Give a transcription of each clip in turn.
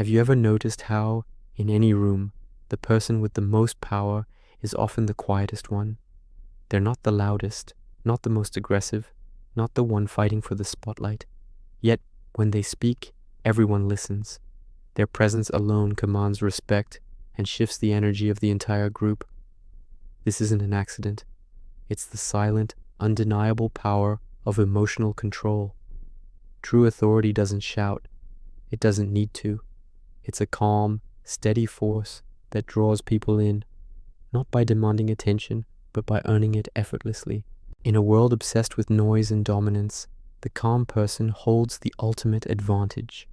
Have you ever noticed how, in any room, the person with the most power is often the quietest one? They're not the loudest, not the most aggressive, not the one fighting for the spotlight. Yet, when they speak, everyone listens. Their presence alone commands respect and shifts the energy of the entire group. This isn't an accident. It's the silent, undeniable power of emotional control. True authority doesn't shout. It doesn't need to. It's a calm, steady force that draws people in, not by demanding attention, but by earning it effortlessly. In a world obsessed with noise and dominance, the calm person holds the ultimate advantage.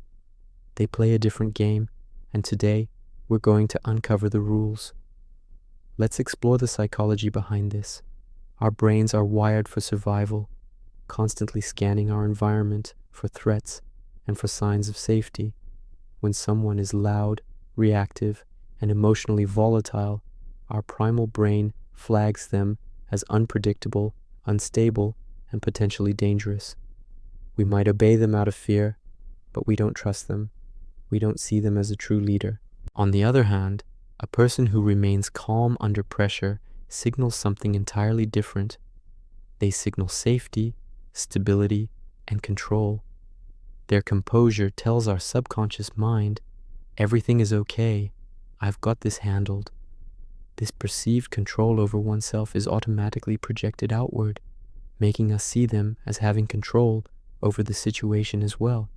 They play a different game, and today we're going to uncover the rules. Let's explore the psychology behind this. Our brains are wired for survival, constantly scanning our environment for threats and for signs of safety. When someone is loud, reactive, and emotionally volatile, our primal brain flags them as unpredictable, unstable, and potentially dangerous. We might obey them out of fear, but we don't trust them. We don't see them as a true leader. On the other hand, a person who remains calm under pressure signals something entirely different. They signal safety, stability, and control. Their composure tells our subconscious mind, everything is okay, I've got this handled. This perceived control over oneself is automatically projected outward, making us see them as having control over the situation as well.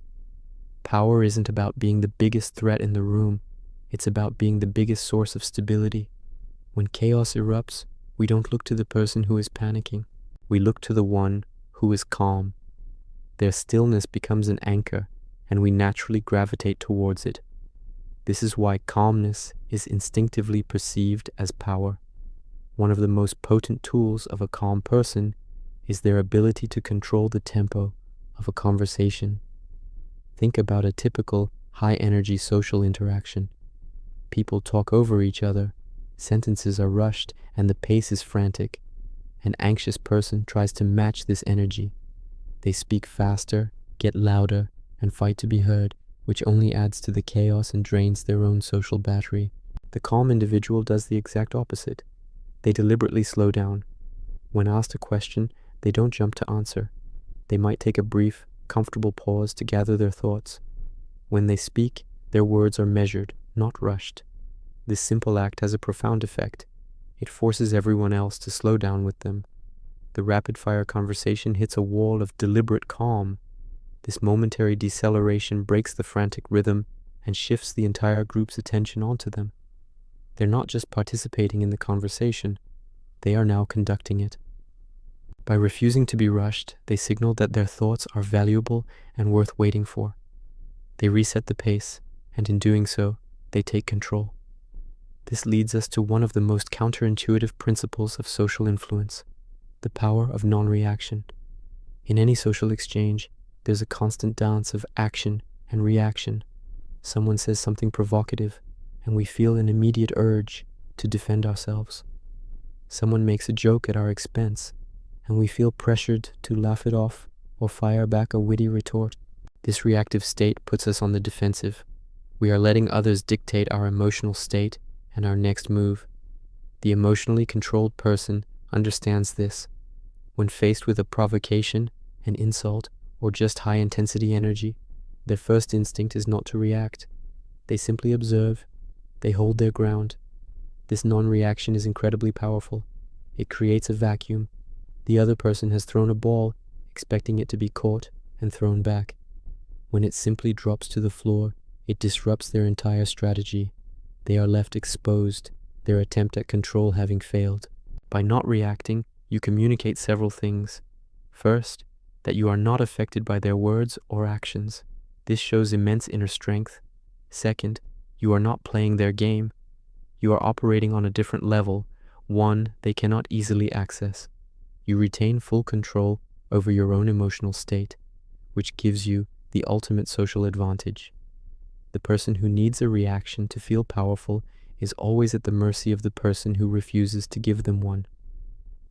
Power isn't about being the biggest threat in the room, it's about being the biggest source of stability. When chaos erupts, we don't look to the person who is panicking. We look to the one who is calm. Their stillness becomes an anchor, and we naturally gravitate towards it. This is why calmness is instinctively perceived as power. One of the most potent tools of a calm person is their ability to control the tempo of a conversation. Think about a typical high-energy social interaction. People talk over each other, sentences are rushed, and the pace is frantic. An anxious person tries to match this energy. They speak faster, get louder, and fight to be heard, which only adds to the chaos and drains their own social battery. The calm individual does the exact opposite. They deliberately slow down. When asked a question, they don't jump to answer. They might take a brief, comfortable pause to gather their thoughts. When they speak, their words are measured, not rushed. This simple act has a profound effect. It forces everyone else to slow down with them. The rapid-fire conversation hits a wall of deliberate calm. This momentary deceleration breaks the frantic rhythm and shifts the entire group's attention onto them. They're not just participating in the conversation, they are now conducting it. By refusing to be rushed, they signal that their thoughts are valuable and worth waiting for. They reset the pace, and in doing so, they take control. This leads us to one of the most counterintuitive principles of social influence, the power of non-reaction. In any social exchange, there's a constant dance of action and reaction. Someone says something provocative, and we feel an immediate urge to defend ourselves. Someone makes a joke at our expense, and we feel pressured to laugh it off or fire back a witty retort. This reactive state puts us on the defensive. We are letting others dictate our emotional state and our next move. The emotionally controlled person understands this. When faced with a provocation, an insult, or just high-intensity energy, their first instinct is not to react. They simply observe. They hold their ground. This non-reaction is incredibly powerful. It creates a vacuum. The other person has thrown a ball, expecting it to be caught and thrown back. When it simply drops to the floor, it disrupts their entire strategy. They are left exposed, their attempt at control having failed. By not reacting, you communicate several things. First, that you are not affected by their words or actions. This shows immense inner strength. Second, you are not playing their game. You are operating on a different level, one they cannot easily access. You retain full control over your own emotional state, which gives you the ultimate social advantage. The person who needs a reaction to feel powerful is always at the mercy of the person who refuses to give them one.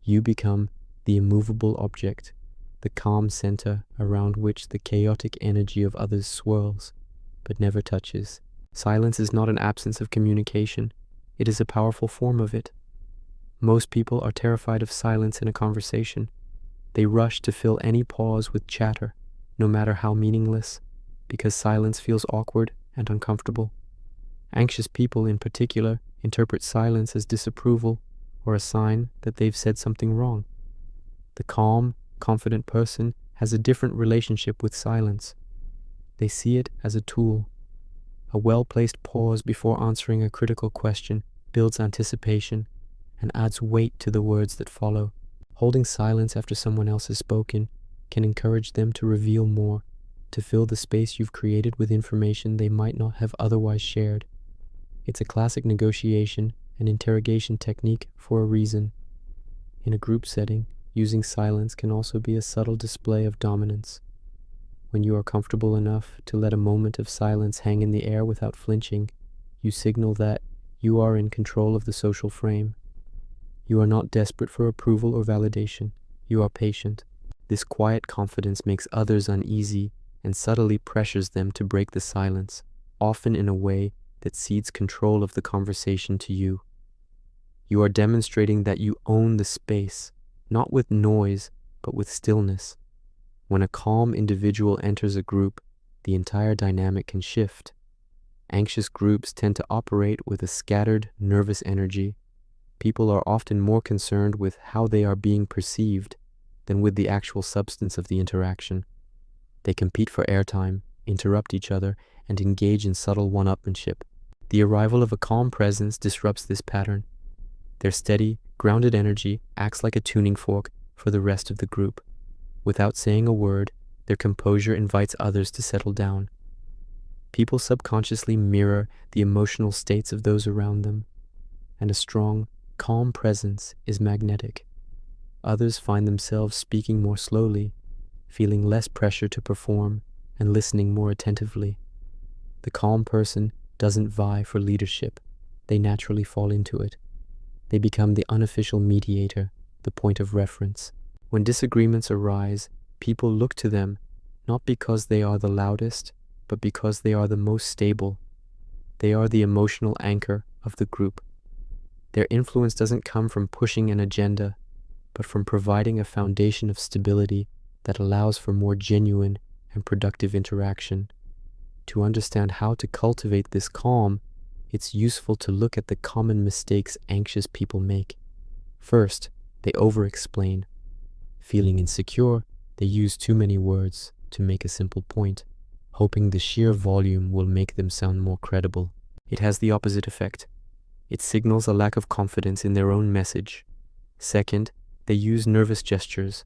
You become the immovable object, the calm center around which the chaotic energy of others swirls, but never touches. Silence is not an absence of communication. It is a powerful form of it. Most people are terrified of silence in a conversation. They rush to fill any pause with chatter, no matter how meaningless, because silence feels awkward and uncomfortable. Anxious people, in particular, interpret silence as disapproval or a sign that they've said something wrong. The calm, confident person has a different relationship with silence. They see it as a tool. A well-placed pause before answering a critical question builds anticipation and adds weight to the words that follow. Holding silence after someone else has spoken can encourage them to reveal more, to fill the space you've created with information they might not have otherwise shared. It's a classic negotiation and interrogation technique for a reason. In a group setting, using silence can also be a subtle display of dominance. When you are comfortable enough to let a moment of silence hang in the air without flinching, you signal that you are in control of the social frame. You are not desperate for approval or validation. You are patient. This quiet confidence makes others uneasy and subtly pressures them to break the silence, often in a way that cedes control of the conversation to you. You are demonstrating that you own the space, not with noise, but with stillness. When a calm individual enters a group, the entire dynamic can shift. Anxious groups tend to operate with a scattered, nervous energy. People are often more concerned with how they are being perceived than with the actual substance of the interaction. They compete for airtime, interrupt each other, and engage in subtle one-upmanship. The arrival of a calm presence disrupts this pattern. Their steady, grounded energy acts like a tuning fork for the rest of the group. Without saying a word, their composure invites others to settle down. People subconsciously mirror the emotional states of those around them, and a strong, calm presence is magnetic. Others find themselves speaking more slowly, feeling less pressure to perform, and listening more attentively. The calm person doesn't vie for leadership. They naturally fall into it. They become the unofficial mediator, the point of reference. When disagreements arise, people look to them, not because they are the loudest, but because they are the most stable. They are the emotional anchor of the group. Their influence doesn't come from pushing an agenda, but from providing a foundation of stability that allows for more genuine and productive interaction. To understand how to cultivate this calm, it's useful to look at the common mistakes anxious people make. First, they over-explain. Feeling insecure, they use too many words to make a simple point, hoping the sheer volume will make them sound more credible. It has the opposite effect. It signals a lack of confidence in their own message. Second, they use nervous gestures,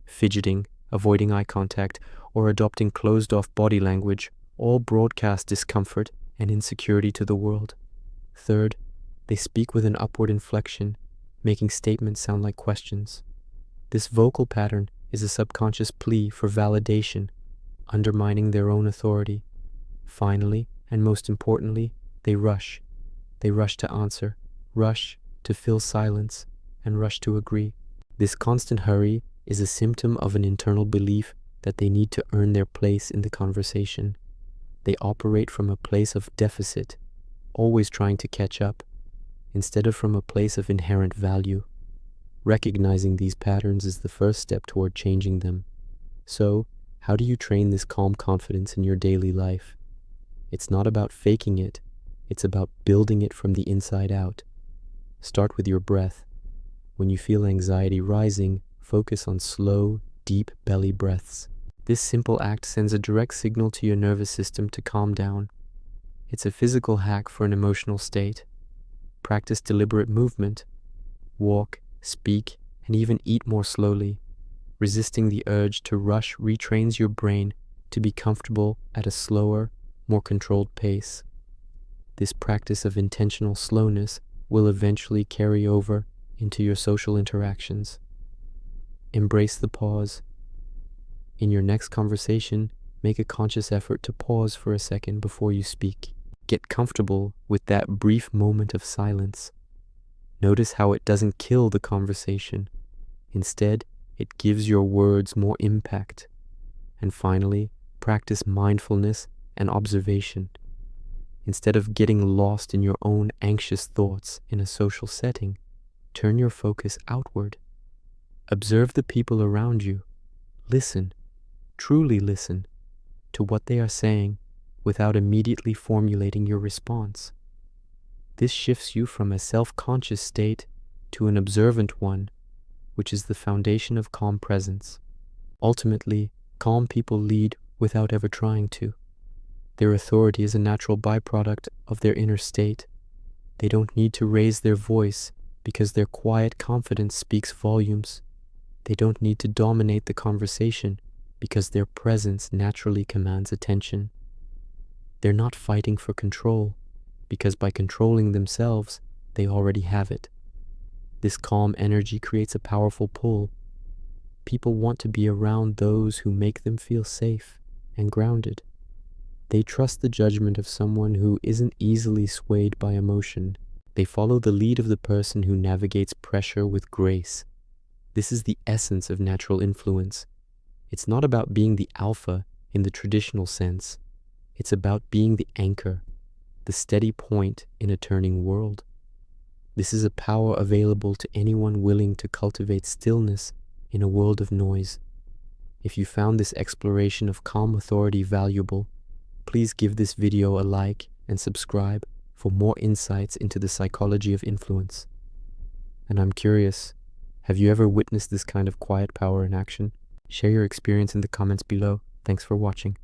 fidgeting, avoiding eye contact, or adopting closed-off body language, all broadcast discomfort and insecurity to the world. Third, they speak with an upward inflection, making statements sound like questions. This vocal pattern is a subconscious plea for validation, undermining their own authority. Finally, and most importantly, they rush. They rush to answer, rush to fill silence, and rush to agree. This constant hurry is a symptom of an internal belief that they need to earn their place in the conversation. They operate from a place of deficit, always trying to catch up, instead of from a place of inherent value. Recognizing these patterns is the first step toward changing them. So, how do you train this calm confidence in your daily life? It's not about faking it, it's about building it from the inside out. Start with your breath. When you feel anxiety rising, focus on slow, deep belly breaths. This simple act sends a direct signal to your nervous system to calm down. It's a physical hack for an emotional state. Practice deliberate movement. Walk, speak, and even eat more slowly. Resisting the urge to rush retrains your brain to be comfortable at a slower, more controlled pace. This practice of intentional slowness will eventually carry over into your social interactions. Embrace the pause. In your next conversation, make a conscious effort to pause for a second before you speak. Get comfortable with that brief moment of silence. Notice how it doesn't kill the conversation. Instead, it gives your words more impact. And finally, practice mindfulness and observation. Instead of getting lost in your own anxious thoughts in a social setting, turn your focus outward. Observe the people around you. Listen, truly listen, to what they are saying without immediately formulating your response. This shifts you from a self-conscious state to an observant one, which is the foundation of calm presence. Ultimately, calm people lead without ever trying to. Their authority is a natural byproduct of their inner state. They don't need to raise their voice because their quiet confidence speaks volumes. They don't need to dominate the conversation because their presence naturally commands attention. They're not fighting for control because by controlling themselves, they already have it. This calm energy creates a powerful pull. People want to be around those who make them feel safe and grounded. They trust the judgment of someone who isn't easily swayed by emotion. They follow the lead of the person who navigates pressure with grace. This is the essence of natural influence. It's not about being the alpha in the traditional sense. It's about being the anchor, the steady point in a turning world. This is a power available to anyone willing to cultivate stillness in a world of noise. If you found this exploration of calm authority valuable, please give this video a like and subscribe for more insights into the psychology of influence. And I'm curious, have you ever witnessed this kind of quiet power in action? Share your experience in the comments below. Thanks for watching.